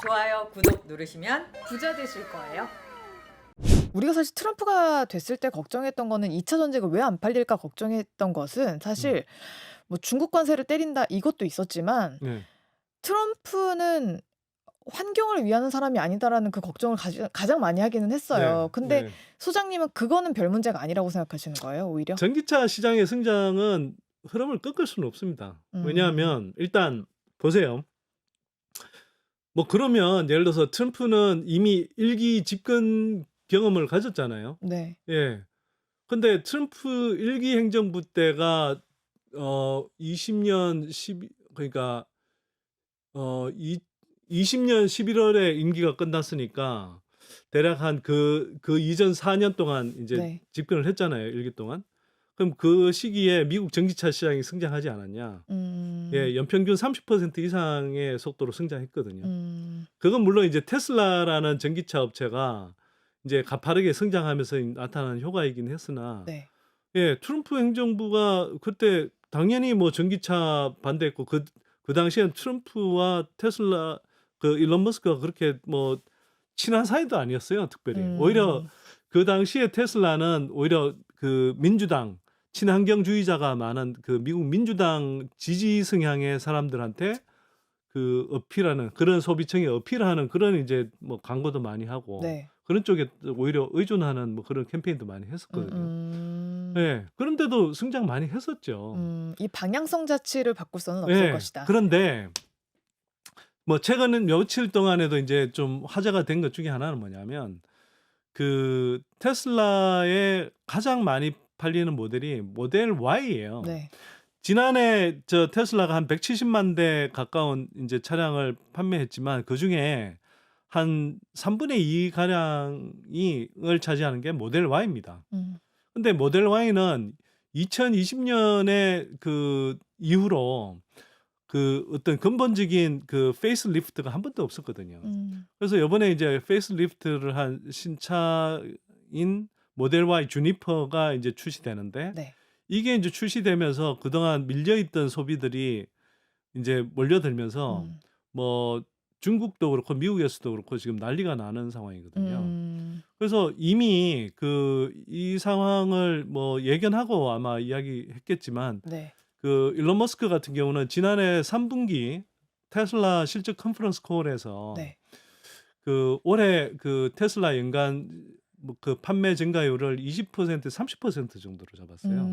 좋아요, 구독 누르시면 부자 되실 거예요. 우리가 사실 트럼프가 됐을 때 걱정했던 거는 2차 전쟁을 왜 안 팔릴까 걱정했던 것은 사실 뭐 중국 관세를 때린다 이것도 있었지만 네. 트럼프는 환경을 위하는 사람이 아니다라는 그 걱정을 가장 많이 하기는 했어요. 네. 근데 네. 소장님은 그거는 별 문제가 아니라고 생각하시는 거예요, 오히려? 전기차 시장의 성장은 흐름을 꺾을 수는 없습니다. 음. 왜냐하면 일단 보세요. 뭐 그러면 예를 들어서 트럼프는 이미 1기 집권 경험을 가졌잖아요. 네. 예. 근데 트럼프 1기 행정부 때가 20년 12 그러니까 이 20년 11월에 임기가 끝났으니까 대략 한 그 이전 4년 동안 이제 네. 집권을 했잖아요, 1기 동안. 그럼 그 시기에 미국 전기차 시장이 성장하지 않았냐? 예, 연평균 30% 이상의 속도로 성장했거든요. 그건 물론 이제 테슬라라는 전기차 업체가 이제 가파르게 성장하면서 나타나는 효과이긴 했으나 네. 예, 트럼프 행정부가 그때 당연히 뭐 전기차 반대했고 그 당시엔 트럼프와 테슬라 그 일론 머스크가 그렇게 뭐 친한 사이도 아니었어요, 특별히. 오히려 그 당시에 테슬라는 오히려 그 민주당 친환경주의자가 많은 그 미국 민주당 지지 성향의 사람들한테 그 어필하는 그런 소비층에 어필하는 그런 이제 뭐 광고도 많이 하고 네. 그런 쪽에 오히려 의존하는 뭐 그런 캠페인도 많이 했었거든요. 예. 그런데도 성장 많이 했었죠. 이 방향성 자체를 바꿀 수는 없을 예. 것이다. 그런데 뭐 최근 며칠 동안에도 이제 좀 화제가 된 것 중에 하나는 뭐냐면 그 테슬라의 가장 많이 팔리는 모델이 모델 Y예요. 네. 지난해 저 테슬라가 한 170만 대 가까운 이제 차량을 판매했지만 그중에 한 3분의 2 가량을 차지하는 게 모델 Y입니다. 근데 모델 Y는 2020년에 그 이후로 그 어떤 근본적인 그 페이스리프트가 한 번도 없었거든요. 그래서 이번에 이제 페이스리프트를 한 신차인 모델 Y 주니퍼가 이제 출시되는데 네. 이게 이제 출시되면서 그동안 밀려있던 소비들이 이제 몰려들면서 뭐 중국도 그렇고 미국에서도 그렇고 지금 난리가 나는 상황이거든요. 그래서 이미 이 상황을 뭐 예견하고 아마 이야기했겠지만 네. 그 일론 머스크 같은 경우는 지난해 3분기 테슬라 실적 컨퍼런스 콜에서 네. 그 올해 그 테슬라 연간 뭐 그 판매 증가율을 20% 30% 정도로 잡았어요.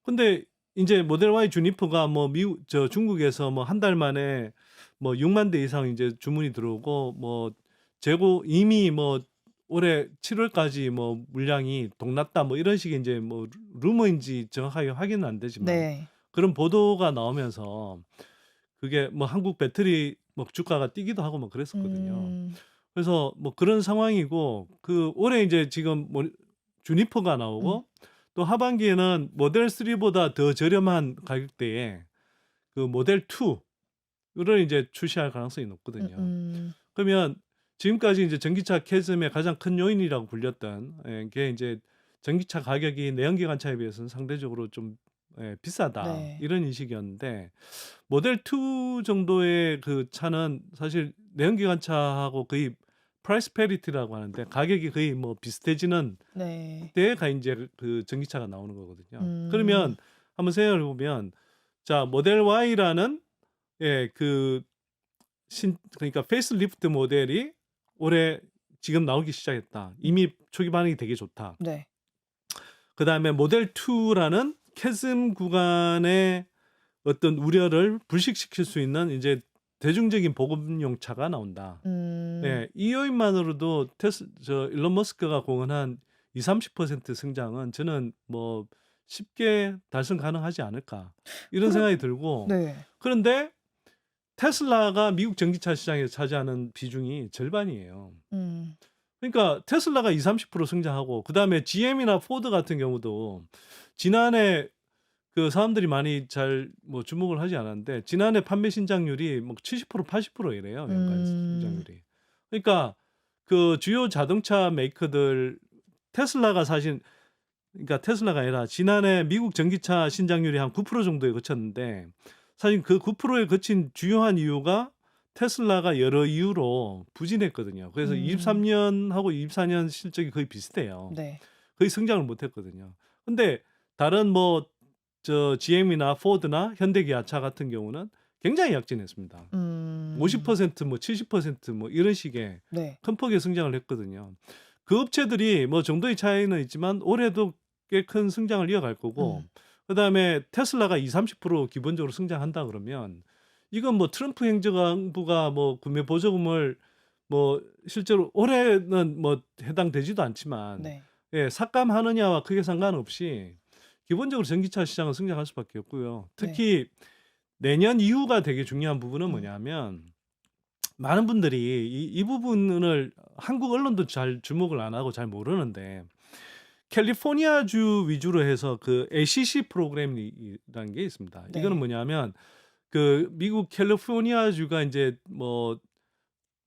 근데 이제 모델 Y 주니퍼가 뭐 미국 중국에서 뭐 한 달 만에 뭐 6만 대 이상 이제 주문이 들어오고 뭐 재고 이미 뭐 올해 7월까지 뭐 물량이 동났다 뭐 이런 식의 이제 뭐 루머인지 정확하게 확인은 안 되지만 네. 그런 보도가 나오면서 그게 뭐 한국 배터리 뭐 주가가 뛰기도 하고 뭐 그랬었거든요. 그래서 뭐 그런 상황이고 그 올해 이제 지금 뭐 주니퍼가 나오고 또 하반기에는 모델 3보다 더 저렴한 가격대에 그 모델 2를 이제 출시할 가능성이 높거든요. 그러면 지금까지 이제 전기차 캐즘의 가장 큰 요인이라고 불렸던 게 이제 전기차 가격이 내연기관차에 비해서는 상대적으로 좀 비싸다 네. 이런 인식이었는데 모델 2 정도의 그 차는 사실 내연기관차하고 거의 프라이스 페리티라고 하는데 가격이 거의 뭐 비슷해지는 네. 때가 이제 그 전기차가 나오는 거거든요. 그러면 한번 생각을 해보면 자 모델 Y라는 그러니까 페이스리프트 모델이 올해 지금 나오기 시작했다. 이미 초기 반응이 되게 좋다. 네. 그다음에 모델 2라는 캐즘 구간의 어떤 우려를 불식시킬 수 있는 이제 대중적인 보급용 차가 나온다. 네, 이 요인만으로도 일론 머스크가 공언한 20-30% 성장은 저는 뭐 쉽게 달성 가능하지 않을까 이런 생각이 들고 네. 그런데 테슬라가 미국 전기차 시장에서 차지하는 비중이 절반이에요. 그러니까 테슬라가 20-30% 성장하고 그다음에 GM이나 포드 같은 경우도 지난해 그 사람들이 많이 잘 뭐 주목을 하지 않았는데 지난해 판매 신장률이 뭐 70% 80% 이래요. 연간 신장률이. 그러니까 그 주요 자동차 메이커들 테슬라가 사실 그러니까 테슬라가 아니라 지난해 미국 전기차 신장률이 한 9% 정도에 그쳤는데 사실 그 9%에 그친 주요한 이유가 테슬라가 여러 이유로 부진했거든요. 그래서 음. 23년하고 24년 실적이 거의 비슷해요. 네. 거의 성장을 못했거든요. 근데 다른 뭐 GM이나 포드나 현대기아차 같은 경우는 굉장히 약진했습니다. 50% 뭐 70% 이런 식의 네. 큰 폭의 성장을 했거든요. 그 업체들이 뭐 정도의 차이는 있지만 올해도 꽤 큰 성장을 이어갈 거고, 그다음에 테슬라가 20-30% 기본적으로 성장한다 그러면 이건 뭐 트럼프 행정부가 뭐 구매 보조금을 뭐 실제로 올해는 뭐 해당되지도 않지만 네. 삭감하느냐와 크게 상관없이 기본적으로 전기차 시장은 성장할 수밖에 없고요. 특히 내년 이후가 되게 중요한 부분은 뭐냐면 많은 분들이 이 부분을 한국 언론도 잘 주목을 안 하고 잘 모르는데, 캘리포니아주 위주로 해서 그 ACC 프로그램이라는 게 있습니다. 네. 이거는 뭐냐면 그 미국 캘리포니아주가 이제 뭐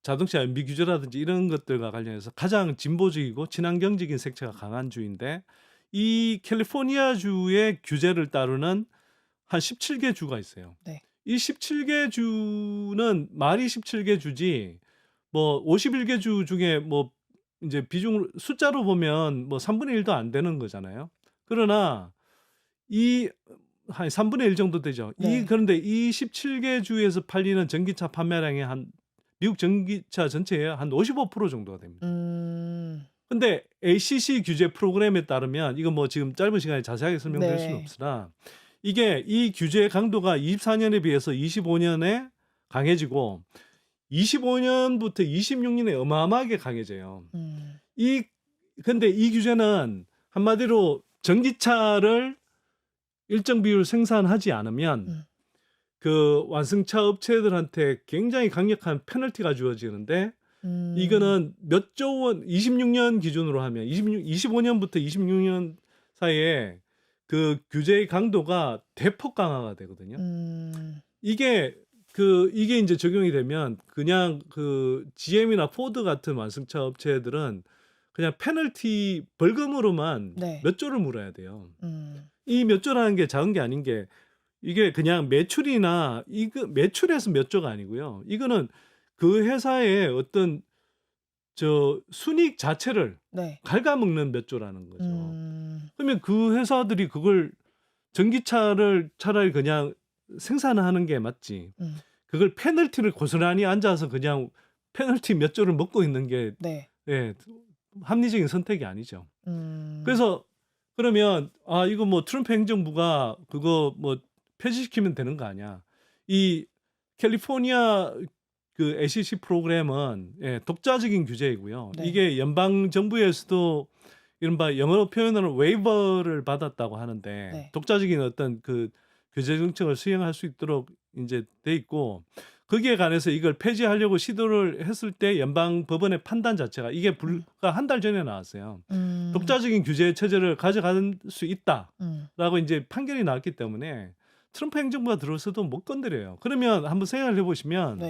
자동차 연비 규제라든지 이런 것들과 관련해서 가장 진보적이고 친환경적인 색채가 강한 주인데, 이 캘리포니아주의 규제를 따르는 한 17개 주가 있어요. 네. 이 17개 주는 말이 17개 주지 뭐 51개 주 중에 뭐 이제 비중을 숫자로 보면 뭐 3분의 1도 안 되는 거잖아요. 그러나 이 한 3분의 1 정도 되죠. 네. 그런데 이 17개 주에서 팔리는 전기차 판매량의 한 미국 전기차 전체의 한 55% 정도가 됩니다. 근데 ACC 규제 프로그램에 따르면 이건 뭐 지금 짧은 시간에 자세하게 설명드릴 수는 없으나 이게 이 규제 강도가 24년에 비해서 25년에 강해지고 25년부터 26년에 어마어마하게 강해져요. 근데 이 규제는 한마디로 전기차를 일정 비율 생산하지 않으면 그 완성차 업체들한테 굉장히 강력한 페널티가 주어지는데, 이거는 몇 조 원, 26년 기준으로 하면 25년부터 26년 사이에 그 규제의 강도가 대폭 강화가 되거든요. 이게 이제 적용이 되면 그냥 그 GM이나 포드 같은 완성차 업체들은 그냥 페널티 벌금으로만 몇 조를 물어야 돼요. 이 몇 조라는 게 작은 게 아닌 게, 이게 그냥 매출이나 매출에서 몇 조가 아니고요. 이거는 그 회사의 어떤 순이익 자체를 갉아먹는 몇 조라는 거죠. 그러면 그 회사들이 그걸 전기차를 차라리 그냥 생산하는 게 맞지. 그걸 페널티를 고스란히 앉아서 그냥 페널티 몇 조를 먹고 있는 게 합리적인 선택이 아니죠. 그래서 그러면 이거 뭐 트럼프 행정부가 그거 뭐 폐지시키면 되는 거 아니야. 이 캘리포니아 그 ACC 프로그램은 독자적인 규제이고요. 이게 연방 정부에서도 이른바 영어로 표현으로 웨이버를 받았다고 하는데, 독자적인 어떤 그 규제 정책을 수행할 수 있도록 이제 돼 있고, 거기에 관해서 이걸 폐지하려고 시도를 했을 때 연방 법원의 판단 자체가 이게 불과 한 달 전에 나왔어요. 독자적인 규제 체제를 가져갈 수 있다라고 이제 판결이 나왔기 때문에 트럼프 행정부가 들어서도 못 건드려요. 그러면 한번 생각을 해보시면,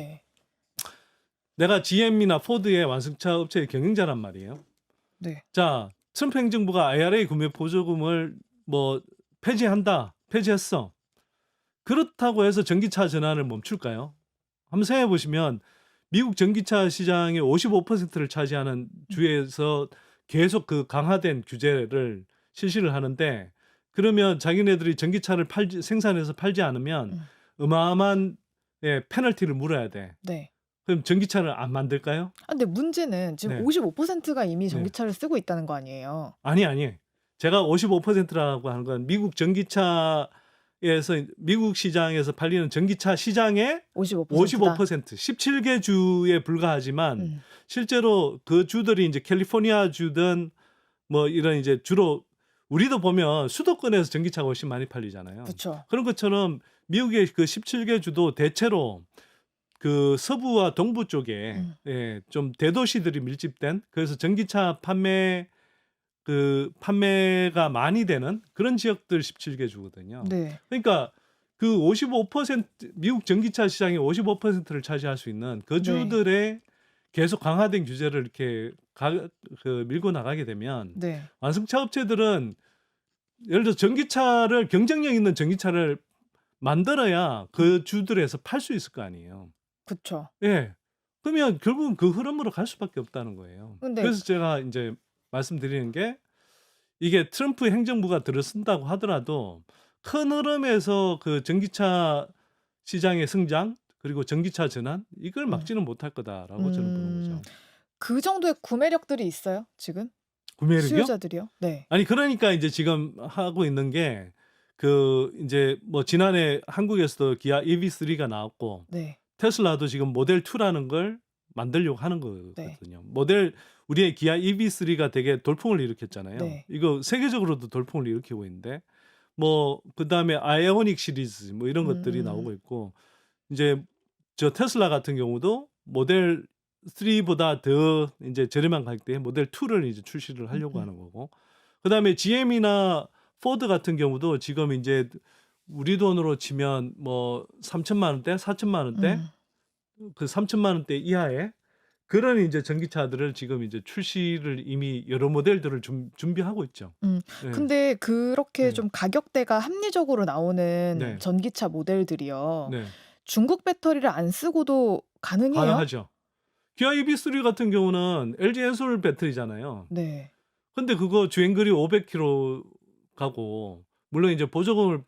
내가 GM이나 포드의 완성차 업체의 경영자란 말이에요. 자, 트럼프 행정부가 IRA 구매 보조금을 뭐 폐지했어. 그렇다고 해서 전기차 전환을 멈출까요? 한번 생각해 보시면 미국 전기차 시장의 55%를 차지하는 주에서 계속 그 강화된 규제를 실시를 하는데, 그러면 자기네들이 전기차를 생산해서 팔지 않으면 어마어마한 페널티를 물어야 돼. 그럼 전기차를 안 만들까요? 근데 문제는 지금 55%가 이미 전기차를 쓰고 있다는 거 아니에요? 아니. 제가 55%라고 하는 건 미국 전기차에서 미국 시장에서 팔리는 전기차 시장의 55%, 17개 주에 불과하지만 실제로 그 주들이 이제 캘리포니아 주든 뭐 이런 이제 주로 우리도 보면 수도권에서 전기차가 훨씬 많이 팔리잖아요. 그쵸. 그런 것처럼 미국의 그 17개 주도 대체로 그 서부와 동부 쪽에 좀 대도시들이 밀집된, 그래서 전기차 판매가 많이 되는 그런 지역들 17개 주거든요. 그러니까 그 55% 미국 전기차 시장의 55%를 차지할 수 있는 그 주들의 계속 강화된 규제를 이렇게 밀고 나가게 되면 완성차 업체들은 예를 들어 경쟁력 있는 전기차를 만들어야 그 주들에서 팔 수 있을 거 아니에요. 그쵸. 예. 그러면 결국은 그 흐름으로 갈 수밖에 없다는 거예요. 근데 그래서 제가 인제 말씀드리는 게 이게 트럼프 행정부가 들어선다고 하더라도 큰 흐름에서 그 전기차 시장의 성장 그리고 전기차 전환 이걸 음. 막지는 못할 거다라고 저는 보는 음. 거죠. 그 정도의 구매력들이 있어요, 지금? 구매력이요? 수요자들이요? 네. 아니 그러니까 인제 지금 하고 있는 게 그 인제 뭐 지난해 한국에서도 기아 EV3가 나왔고 네. 테슬라도 지금 모델 2라는 걸 만들려고 하는 네. 거거든요. 우리의 기아 EV3가 되게 돌풍을 일으켰잖아요. 네. 이거 세계적으로도 돌풍을 일으키고 있는데 뭐 그다음에 아이오닉 시리즈 뭐 이런 것들이 나오고 있고 이제 저 테슬라 같은 경우도 모델 3보다 더 인제 저렴한 가격대에 모델 2를 이제 출시를 하려고 하는 거고. 그다음에 GM이나 포드 같은 경우도 지금 인제 우리 돈으로 치면 뭐 3,000,000 원대, 4,000,000 원대 그 3,000,000 원대 이하의 그런 인제 전기차들을 지금 이제 출시를 이미 여러 모델들을 준비하고 있죠. 네. 근데 그렇게 네. 좀 가격대가 합리적으로 나오는 네. 전기차 모델들이요. 네. 중국 배터리를 안 쓰고도 가능해요? 가능하죠. 기아 EV3 같은 경우는 LG 엔솔 배터리잖아요. 네. 근데 그거 주행거리 500km 가고 물론 이제 보조금을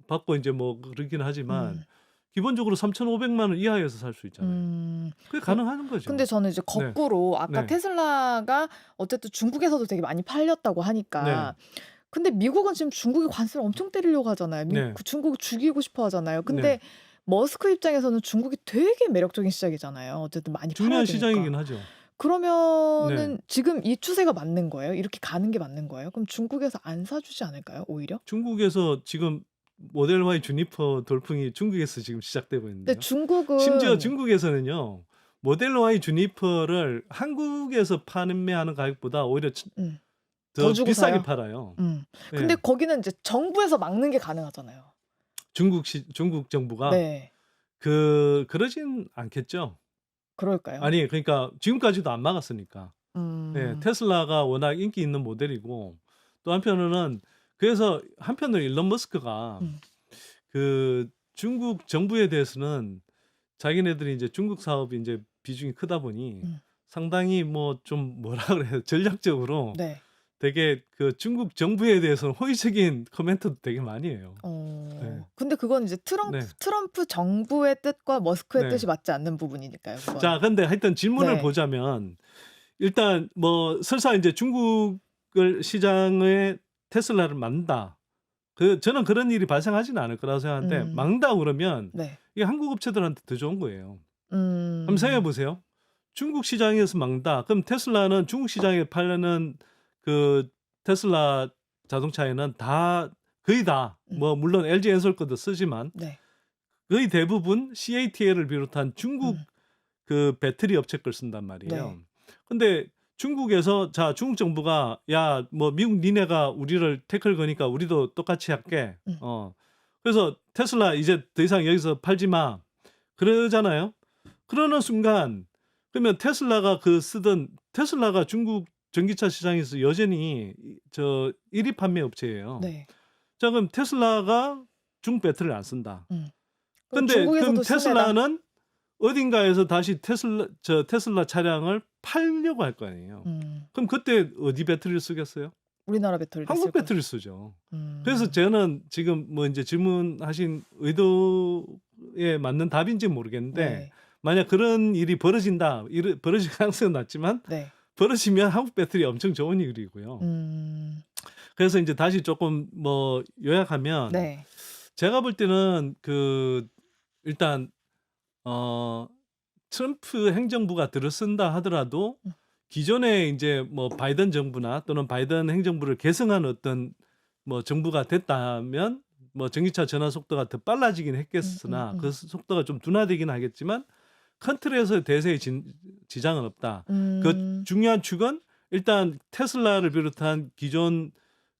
받고 인제 뭐 그러긴 하지만 기본적으로 3,500만 원 이하에서 살 수 있잖아요. 그게 가능한 거죠. 근데 저는 이제 네. 거꾸로 아까 네. 테슬라가 어쨌든 중국에서도 되게 많이 팔렸다고 하니까 근데 미국은 지금 중국이 관세를 엄청 때리려고 하잖아요. 네. 중국을 죽이고 싶어 하잖아요. 근데 네. 머스크 입장에서는 중국이 되게 매력적인 시장이잖아요. 어쨌든 많이 팔아야 중요한 되니까. 시장이긴 하죠. 그러면은 지금 이 추세가 맞는 거예요? 이렇게 가는 게 맞는 거예요? 그럼 중국에서 안 사주지 않을까요? 오히려? 중국에서 지금 모델 Y 주니퍼 돌풍이 중국에서 지금 시작되고 근데 있는데요. 중국은 심지어 중국에서는요. 모델 Y 주니퍼를 한국에서 판매하는 가격보다 오히려 더 더 주고 비싸게 사요? 팔아요. 근데 예. 거기는 이제 정부에서 막는 게 가능하잖아요. 중국 정부가 네. 그러진 않겠죠. 그럴까요? 아니 그러니까 지금까지도 안 막았으니까. 예. 음. 테슬라가 워낙 인기 있는 모델이고 또 한편으로는 그래서 한편으로 일론 머스크가 그 중국 정부에 대해서는 자기네들이 이제 중국 사업이 이제 비중이 크다 보니 상당히 뭐 좀 뭐라 그래요? 전략적으로 네. 되게 그 중국 정부에 대해서는 호의적인 코멘트도 되게 많이 해요. 네. 근데 그건 이제 네. 트럼프 정부의 뜻과 머스크의 네. 뜻이 맞지 않는 부분이니까요. 그건. 자, 근데 하여튼 질문을 네. 보자면 일단 뭐 설사 이제 중국을 시장에 테슬라를 만든다. 저는 그런 일이 발생하지는 않을 거라고 생각하는데 막는다 그러면 네. 이게 한국 업체들한테 더 좋은 거예요. 한번 음. 생각해 보세요. 중국 시장에서 막는다. 그럼 테슬라는 중국 시장에 팔려는 그 테슬라 자동차에는 거의 다 뭐 물론 LG 엔솔 것도 쓰지만 네. 거의 대부분 CATL을 비롯한 중국 그 배터리 업체 걸 쓴단 말이에요. 네. 근데 중국에서 중국 정부가 야 뭐 미국 니네가 우리를 태클 거니까 우리도 똑같이 할게. 그래서 테슬라 이제 더 이상 여기서 팔지 마. 그러잖아요. 그러는 순간 그러면 테슬라가 중국 전기차 시장에서 여전히 1위 판매 업체예요. 네. 자, 그럼 테슬라가 중국 배터리를 안 쓴다. 그럼 근데 그럼 중국에서도 테슬라는 어딘가에서 다시 테슬라 차량을 팔려고 할 거 아니에요. 그럼 그때 어디 배터리를 쓰겠어요? 우리나라 배터리를 한국 쓸 거예요. 배터리를 쓰죠. 그래서 저는 지금 뭐 이제 질문하신 의도에 맞는 답인지 모르겠는데 네. 만약 그런 일이 벌어질 가능성은 낮지만 네. 벌어지면 한국 배터리 엄청 좋은 일이고요. 그래서 이제 다시 조금 뭐 요약하면 네. 제가 볼 때는 일단 트럼프 행정부가 들어선다 하더라도 기존에 이제 뭐 바이든 정부나 또는 바이든 행정부를 계승한 어떤 뭐 정부가 됐다면 뭐 전기차 전환 속도가 더 빨라지긴 했겠으나 그 속도가 좀 둔화되긴 하겠지만 큰 틀에서 대세의 지장은 없다. 그 중요한 축은 일단 테슬라를 비롯한 기존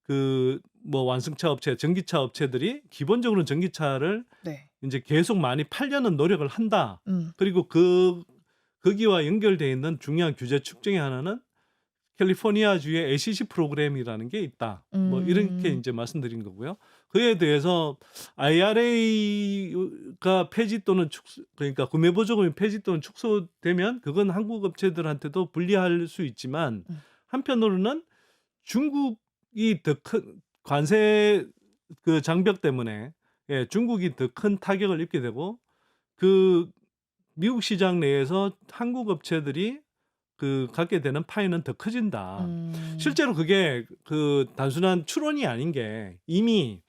그 뭐 완성차 업체, 전기차 업체들이 기본적으로는 전기차를 네. 이제 계속 많이 팔려는 노력을 한다. 음. 그리고 거기와 연결되어 있는 중요한 규제 축 중에 하나는 캘리포니아주의 ACC 프로그램이라는 게 있다. 뭐 이렇게 음. 이제 말씀드린 거고요. 그에 대해서 IRA가 폐지 또는 축소, 그러니까 구매 보조금이 폐지 또는 축소되면 그건 한국 업체들한테도 불리할 수 있지만 음. 한편으로는 중국이 더 큰 관세 그 장벽 때문에 중국이 더 큰 타격을 입게 되고 그 미국 시장 내에서 한국 업체들이 그 갖게 되는 파이는 더 커진다. 음. 실제로 그게 그 단순한 추론이 아닌 게 이미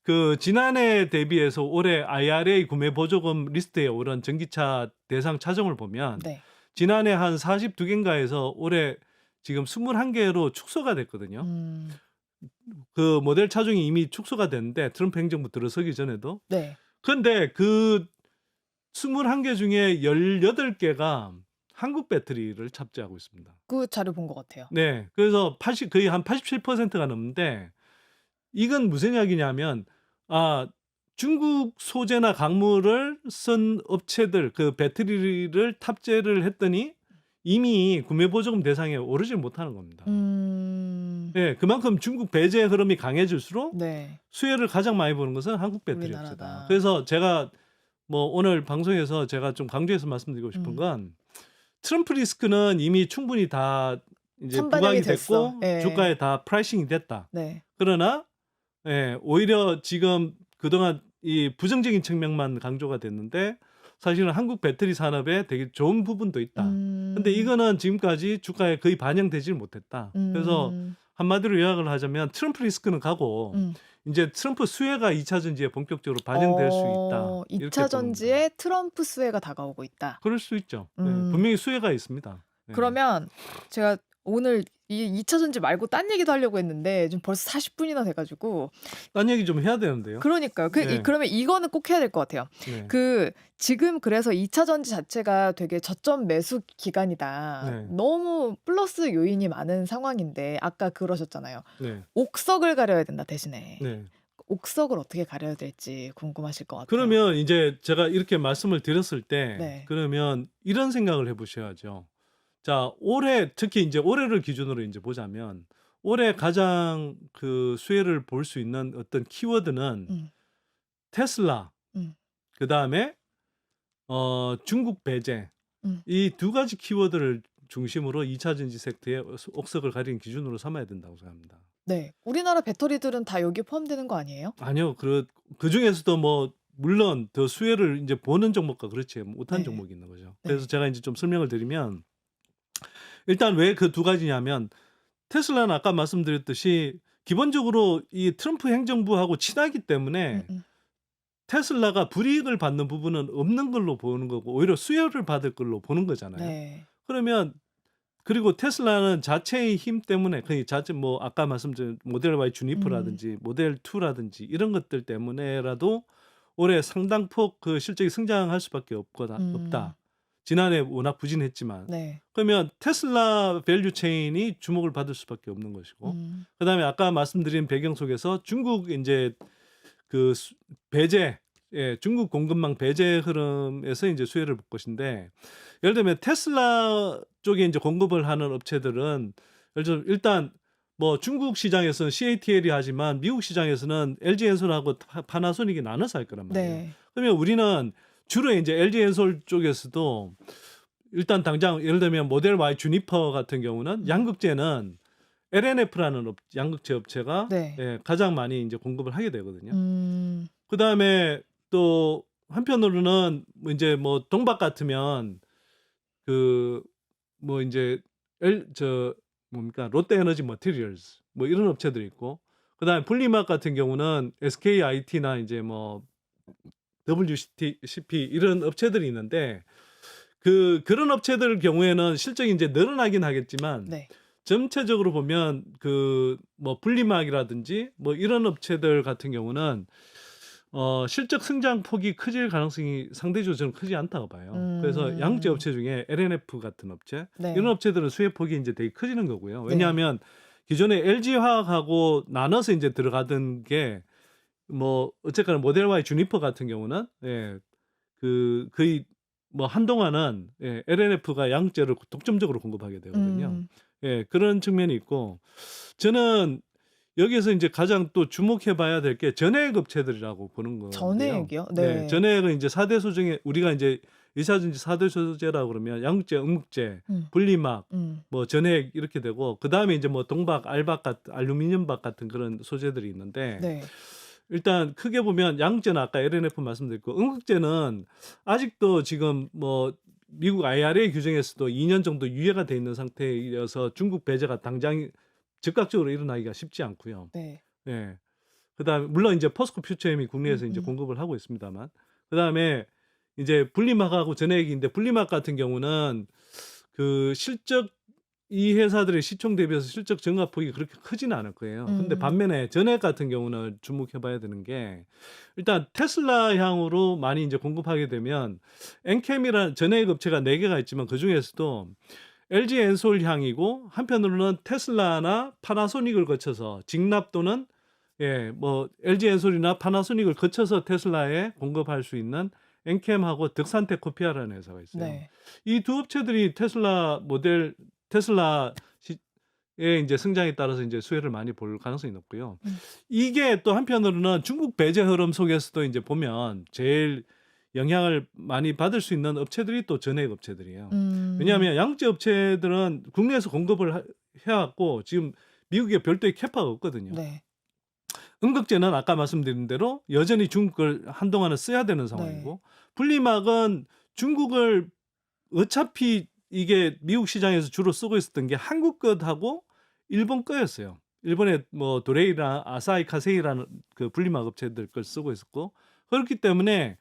그 지난해 대비해서 올해 IRA 구매 보조금 리스트에 오른 전기차 대상 차종을 보면 네. 지난해 한 42개인가에서 올해 지금 21개로 축소가 됐거든요. 그 모델 차종이 이미 축소가 됐는데 트럼프 행정부 들어서기 전에도. 네. 근데 그 21개 중에 18개가 한국 배터리를 탑재하고 있습니다. 그 자료 본 것 같아요. 네. 그래서 거의 한 87%가 넘는데 이건 무슨 이야기냐면 중국 소재나 광물을 쓴 업체들 그 배터리를 탑재를 했더니 이미 구매 보조금 대상에 오르지 못하는 겁니다. 네, 그만큼 중국 배제 흐름이 강해질수록 네. 수혜를 가장 많이 보는 것은 한국 배터리 우리나라다. 업체다. 그래서 제가 뭐 오늘 방송에서 제가 좀 강조해서 말씀드리고 싶은 음. 건 트럼프 리스크는 이미 충분히 다 이제 선반영이 부각이 됐어. 됐고 예. 주가에 다 프라이싱이 됐다. 네. 그러나 오히려 지금 그동안 이 부정적인 측면만 강조가 됐는데 사실은 한국 배터리 산업에 되게 좋은 부분도 있다. 근데 이거는 지금까지 주가에 거의 반영되질 못했다. 그래서 한마디로 요약을 하자면 트럼프 리스크는 가고 이제 트럼프 수혜가 2차 전지에 본격적으로 반영될 수 있다. 이렇게 2차 보는 전지에 트럼프 수혜가 다가오고 있다. 그럴 수 있죠. 네, 분명히 수혜가 있습니다. 네. 그러면 제가 오늘 이 2차 전지 말고 딴 얘기도 하려고 했는데 지금 벌써 40분이나 돼가지고 딴 얘기 좀 해야 되는데요. 그러니까요. 네. 그러면 이거는 꼭 해야 될 것 같아요. 네. 지금 그래서 2차 전지 자체가 되게 저점 매수 기간이다. 네. 너무 플러스 요인이 많은 상황인데 아까 그러셨잖아요. 네. 옥석을 가려야 된다 대신에. 네. 옥석을 어떻게 가려야 될지 궁금하실 것 같아요. 그러면 이제 제가 이렇게 말씀을 드렸을 때 네. 그러면 이런 생각을 해보셔야죠. 자, 올해 특히 이제 올해를 기준으로 이제 보자면 올해 가장 그 수혜를 볼 수 있는 어떤 키워드는 테슬라, 그 다음에 중국 배제 이 두 가지 키워드를 중심으로 2차 전지 섹터의 옥석을 가리는 기준으로 삼아야 된다고 생각합니다. 네. 우리나라 배터리들은 다 여기에 포함되는 거 아니에요? 아니요, 그 중에서도 뭐 물론 더 수혜를 이제 보는 종목과 그렇지 못한 네. 종목이 있는 거죠. 네. 그래서 제가 이제 좀 설명을 드리면 일단 왜 그 두 가지냐면 테슬라는 아까 말씀드렸듯이 기본적으로 이 트럼프 행정부하고 친하기 때문에 테슬라가 불이익을 받는 부분은 없는 걸로 보는 거고 오히려 수혜를 받을 걸로 보는 거잖아요. 네. 그러면 그리고 테슬라는 자체의 힘 때문에 그 자체 뭐 아까 말씀드린 모델 Y 주니퍼라든지 모델 2라든지 이런 것들 때문에라도 올해 상당폭 그 실적이 성장할 수밖에 없다. 지난해 워낙 부진했지만 네. 그러면 테슬라 밸류 체인이 주목을 받을 수밖에 없는 것이고 그다음에 아까 말씀드린 배경 속에서 중국 이제 그 배제 중국 공급망 배제 흐름에서 이제 수혜를 볼 것인데 예를 들면 테슬라 쪽에 이제 공급을 하는 업체들은 예를 들면 일단 뭐 중국 시장에서는 CATL이 하지만 미국 시장에서는 LG엔솔하고 파나소닉이 나눠서 할 거란 말이에요. 네. 그러면 우리는 주로 이제 LG엔솔 쪽에서도 일단 당장 예를 들면 모델 Y 주니퍼 같은 경우는 양극재는 LNF라는 양극재 업체가 네. 가장 많이 이제 공급을 하게 되거든요. 그다음에 또 한편으로는 이제 뭐 동박 같으면 그 뭐 이제 뭡니까 롯데에너지 머티리얼스 뭐 이런 업체들이 있고 그다음에 분리막 같은 경우는 SKIT나 이제 뭐 WCP 이런 업체들이 있는데 그런 업체들 경우에는 실적이 이제 늘어나긴 하겠지만 네. 전체적으로 보면 그 뭐 분리막이라든지 뭐 이런 업체들 같은 경우는 실적 성장 폭이 커질 가능성이 상대적으로 저는 크지 않다고 봐요. 그래서 양극재 업체 중에 LNF 같은 업체 네. 이런 업체들은 수혜 폭이 이제 되게 커지는 거고요. 왜냐하면 기존에 LG화학하고 나눠서 이제 들어가던 게 뭐 어쨌거나 모델 Y 주니퍼 같은 경우는 그 거의 뭐 한동안은 LNF가 양극재를 독점적으로 공급하게 되거든요. 음. 그런 측면이 있고 저는 여기에서 이제 가장 또 주목해 봐야 될 게 전해액 업체들이라고 보는 건데요. 전해액이요? 네. 전해액은 이제 4대 소중에 우리가 이제 의사전지 4대 소재라고 그러면 양극재, 음극재, 음. 분리막, 음. 뭐 전해액 이렇게 되고 그다음에 이제 뭐 동박, 알박 같은 알루미늄박 같은 그런 소재들이 있는데 네. 일단 크게 보면 양극재는 아까 LNF 말씀드렸고 음극재는 아직도 지금 뭐 미국 IRA 규정에서도 2년 정도 유예가 돼 있는 상태여서 중국 배제가 당장 즉각적으로 일어나기가 쉽지 않고요. 네. 그다음에 물론 이제 포스코 퓨처엠이 국내에서 이제 공급을 하고 있습니다만 그다음에 이제 분리막하고 전해액인데 분리막 같은 경우는 그 실적 이 회사들의 시총 대비해서 실적 증가폭이 그렇게 크지는 않을 거예요. 근데 반면에 전해액 같은 경우는 주목해 봐야 되는 게 일단 테슬라 향으로 많이 이제 공급하게 되면 엔캠이라는 전해액 업체가 4개가 있지만 그중에서도 LG 엔솔 향이고 한편으로는 테슬라나 파나소닉을 거쳐서 직납 또는 뭐 LG 엔솔이나 파나소닉을 거쳐서 테슬라에 공급할 수 있는 엔캠하고 득산텍 코피아라는 회사가 있어요. 네. 이 두 업체들이 테슬라의 이제 성장에 따라서 이제 수혜를 많이 볼 가능성이 높고요. 이게 또 한편으로는 중국 배제 흐름 속에서도 이제 보면 제일 영향을 많이 받을 수 있는 업체들이 또 전해액 업체들이에요. 왜냐하면 양극재 업체들은 국내에서 공급을 해왔고 지금 미국에 별도의 캐파가 없거든요. 네. 음극재는 아까 말씀드린 대로 여전히 중국을 한동안은 써야 되는 상황이고 분리막은 중국을 어차피 이게 미국 시장에서 주로 쓰고 있었던 게 한국 것하고 일본 거였어요. 일본의 뭐 도레이나 아사히 카세이라는 그 분리막 업체들 걸 쓰고 있었고 그렇기 때문에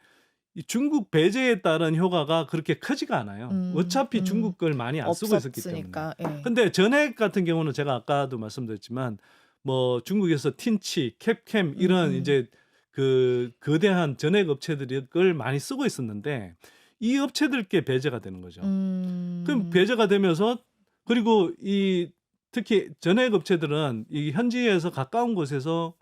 이 중국 배제에 따른 효과가 그렇게 크지가 않아요. 어차피 중국 걸 많이 안 쓰고 있었기 때문에. 없었으니까. 근데 전해액 같은 경우는 제가 아까도 말씀드렸지만 뭐 중국에서 틴치, 캡캠 이런 이제 그 거대한 전해액 업체들이 그걸 많이 쓰고 있었는데 이 업체들께 배제가 되는 거죠. 그럼 배제가 되면서 그리고 이 특히 전해액 업체들은 이 현지에서 가까운 곳에서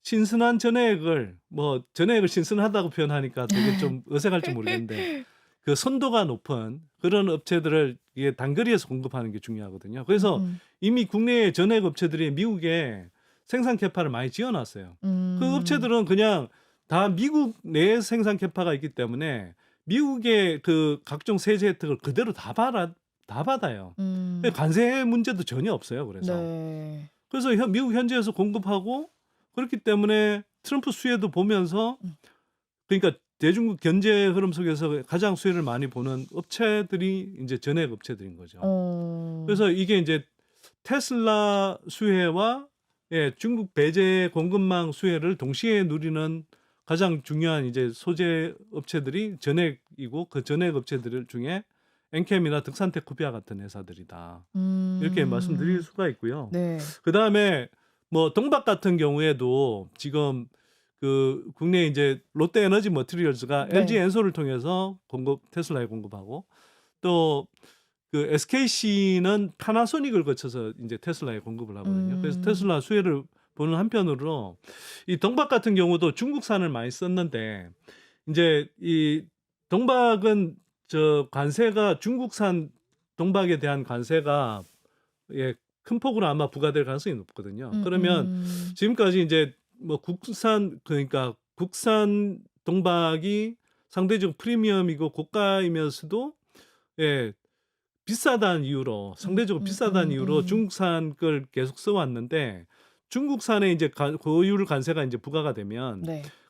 신선한 전해액을 뭐 전해액을 신선하다고 표현하니까 되게 좀 어색할지 모르겠는데 그 선도가 높은 그런 업체들을 이게 단거리에서 공급하는 게 중요하거든요. 그래서 이미 국내의 전해액 업체들이 미국에 생산 캐파를 많이 지어놨어요. 그 업체들은 그냥 다 미국 내 생산 캐파가 있기 때문에 미국의 그 각종 세제 혜택을 그대로 다 받아요. 관세 문제도 전혀 없어요. 그래서 미국 현지에서 공급하고 그렇기 때문에 트럼프 수혜도 보면서 그러니까 대중국 경제 흐름 속에서 가장 수혜를 많이 보는 업체들이 이제 전해액 업체들인 거죠. 그래서 이게 이제 테슬라 수혜와 중국 배제 공급망 수혜를 동시에 누리는 가장 중요한 이제 소재 업체들이 전해액이고 그 전해액 업체들 중에 엔캠이나 득산텍 코피아 같은 회사들이다. 이렇게 말씀드릴 수가 있고요. 그다음에 뭐 동박 같은 경우에도 지금 그 국내 이제 롯데에너지 머티리얼즈가 LG 엔솔을 통해서 테슬라에 공급하고 또 그 SKC는 파나소닉을 거쳐서 이제 테슬라에 공급을 하거든요. 그래서 테슬라 수혜를 보는 한편으로 이 동박 같은 경우도 중국산을 많이 썼는데 이제 이 동박은 저 관세가 중국산 동박에 대한 관세가 큰 폭으로 아마 부과될 가능성이 높거든요. 그러면 지금까지 이제 뭐 그러니까 국산 동박이 상대적 프리미엄이고 고가이면서도 비싸다는 이유로 상대적으로 비싸다는 이유로 중국산 걸 계속 써왔는데 중국산에 이제 고율 관세가 이제 부과가 되면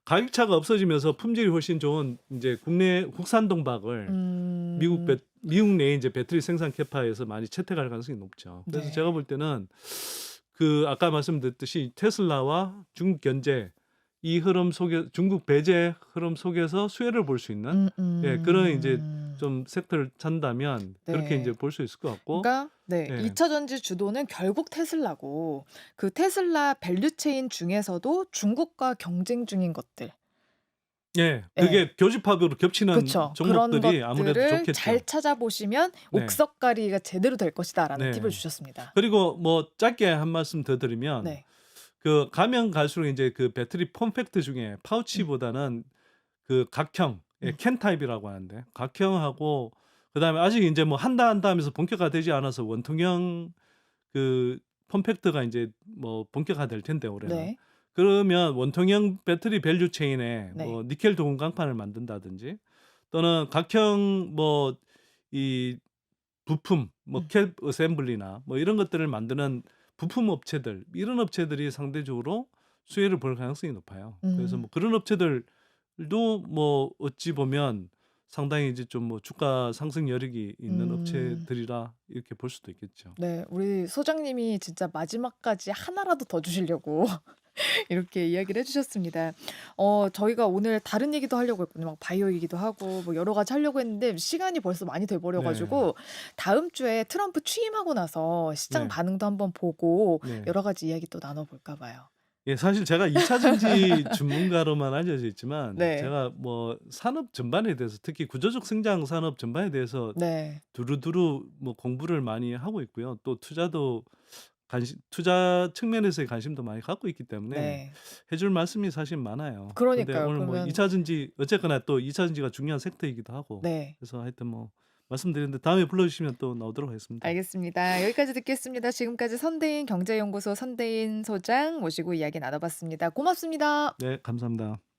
가격 차가 없어지면서 품질이 훨씬 좋은 이제 국산 동박을 미국 내에 이제 배터리 생산 캐파에서 많이 채택할 가능성이 높죠. 그래서 제가 볼 때는 그 아까 말씀드렸듯이 테슬라와 중국 견제 이 흐름 속에 중국 배제 흐름 속에서 수혜를 볼 수 있는 그런 이제 좀 섹터를 찾는다면 그렇게 이제 볼 수 있을 것 같고. 그러니까 2차 전지 주도는 결국 테슬라고 그 테슬라 밸류체인 중에서도 중국과 경쟁 중인 것들. 그게 교집합으로 겹치는 그쵸. 종목들이 그런 아무래도 것들을 좋겠죠. 잘 찾아보시면 옥석가리가 제대로 될 것이다라는 팁을 주셨습니다. 그리고 뭐 짧게 한 말씀 더 드리면 그 가면 갈수록 이제 그 배터리 폼팩트 중에 파우치보다는 그 각형 예, 음. 캔 타입이라고 하는데 각형하고 그다음에 아직 이제 뭐 한다 하면서 본격화되지 않아서 원통형 그 폼팩트가 이제 뭐 본격화될 텐데 올해는. 네. 그러면 원통형 배터리 밸류 체인에 네. 뭐 니켈 도금 강판을 만든다든지 또는 각형 뭐 이 부품 뭐 음. 캡 어셈블리나 뭐 이런 것들을 만드는 부품 업체들 이런 업체들이 상대적으로 수혜를 볼 가능성이 높아요. 그래서 음. 뭐 그런 업체들도 뭐 어찌 보면 상당히 이제 좀 뭐 주가 상승 여력이 있는 음. 업체들이라 이렇게 볼 수도 있겠죠. 네. 우리 소장님이 진짜 마지막까지 하나라도 더 주시려고 이렇게 이야기를 해 주셨습니다. 저희가 오늘 다른 얘기도 하려고 했거든요. 막 바이오 얘기도 하고 뭐 여러 가지 하려고 했는데 시간이 벌써 많이 돼 버려 네. 가지고 다음 주에 트럼프 취임하고 나서 시장 네. 반응도 한번 보고 네. 여러 가지 이야기 또 나눠 볼까 봐요. 예, 사실 제가 2차 전지 전문가로만 알려져 있지만 네. 제가 뭐 산업 전반에 대해서 특히 구조적 성장 산업 전반에 대해서 네. 두루두루 뭐 공부를 많이 하고 있고요. 또 투자도 투자 측면에서의 관심도 많이 갖고 있기 때문에 네. 해줄 말씀이 사실 많아요. 근데 그러니까요. 오늘 뭐 그러면 2차 전지 어쨌거나 또 2차 전지가 중요한 섹터이기도 하고 네. 그래서 하여튼 뭐 말씀드렸는데 다음에 불러주시면 또 나오도록 하겠습니다. 알겠습니다. 여기까지 듣겠습니다. 지금까지 선대인 경제연구소 선대인 소장 모시고 이야기 나눠봤습니다. 고맙습니다. 네, 감사합니다.